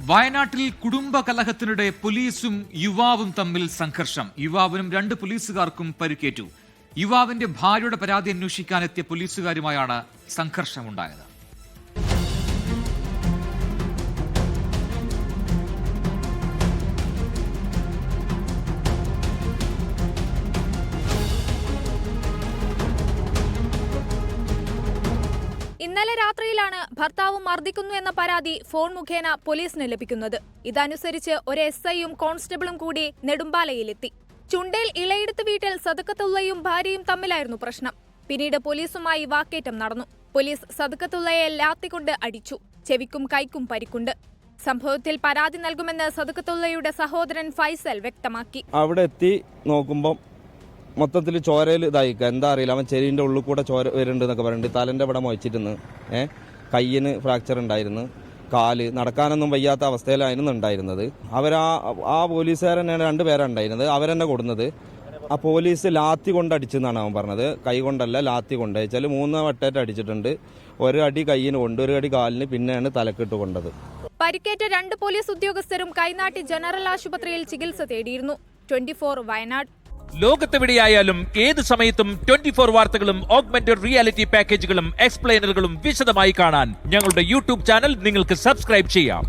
വയനാട്ടിൽ കുടുംബ കലഹത്തിനിടെ പോലീസും യുവാവും തമ്മിൽ സംഘർഷം. യുവാവിനും 2 പോലീസുകാർക്കും പരിക്കേറ്റു. യുവാവിന്റെ ഭാര്യയുടെ പരാതി അന്വേഷിക്കാനെത്തിയ പോലീസുകാരുമായാണ് സംഘർഷമുണ്ടായത്. ഇന്നലെ രാത്രിയിലാണ് ഭർത്താവ് മർദ്ദിക്കുന്നു എന്ന പരാതി ഫോൺ മുഖേന പോലീസിന് ലഭിക്കുന്നത്. ഇതനുസരിച്ച് ഒരു SIയും കോൺസ്റ്റബിളും കൂടി നെടുമ്പാലയിലെത്തി. ചുണ്ടേൽ ഇളയെടുത്ത് വീട്ടിൽ സദക്കത്തുള്ളയും ഭാര്യയും തമ്മിലായിരുന്നു പ്രശ്നം. പിന്നീട് പോലീസുമായി വാക്കേറ്റം നടന്നു. പോലീസ് സദക്കത്തുള്ളയെ ലാത്തികൊണ്ട് അടിച്ചു. ചെവിക്കും കൈക്കും പരിക്കുണ്ട്. സംഭവത്തിൽ പരാതി നൽകുമെന്ന് സദക്കത്തുള്ളയുടെ സഹോദരൻ ഫൈസൽ വ്യക്തമാക്കി. അവിടെ എത്തി നോക്കുമ്പോൾ മൊത്തത്തിൽ ചോരയിൽ ഇതായിക്കുക, എന്താ അറിയില്ല. അവൻ ചെവിൻ്റെ ഉള്ളിൽ കൂടെ ചോര വരുന്നുണ്ട് എന്നൊക്കെ പറയുന്നുണ്ട്. തലൻ്റെ ഇവിടെ മൊഴിച്ചിരുന്നു, കയ്യിന് ഫ്രാക്ചർ ഉണ്ടായിരുന്നു, കാല് നടക്കാനൊന്നും വയ്യാത്ത അവസ്ഥയിലായിരുന്നു ഉണ്ടായിരുന്നത്. ആ പോലീസുകാരൻ തന്നെയാണ് 2 പേരാണ് ഉണ്ടായിരുന്നത്. അവരെന്നെ കൊടുന്നത്. ആ പോലീസ് ലാത്തി കൊണ്ട് അടിച്ചെന്നാണ് അവൻ പറഞ്ഞത്. കൈ കൊണ്ടല്ല, ലാത്തി കൊണ്ട് അയച്ചാൽ 3 വട്ടമായിട്ട് അടിച്ചിട്ടുണ്ട്. 1 അടി കയ്യിന് കൊണ്ട്, 1 അടി കാലിന്, പിന്നെയാണ് തലക്കിട്ട് കൊണ്ടത്. പരിക്കേറ്റ 2 പോലീസ് ഉദ്യോഗസ്ഥരും കൈനാട്ടി ജനറൽ ആശുപത്രിയിൽ ചികിത്സ തേടിയിരുന്നു. 24 വയനാട്. ലോകത്തെവിടെയായാലും ഏത് സമയത്തും 24 വാർത്തകളും ഓഗ്മെന്റഡ് റിയാലിറ്റി പാക്കേജുകളും എക്സ്പ്ലെയിനറുകളും വിശദമായി കാണാൻ ഞങ്ങളുടെ YouTube ചാനൽ നിങ്ങൾക്ക് സബ്സ്ക്രൈബ് ചെയ്യാം.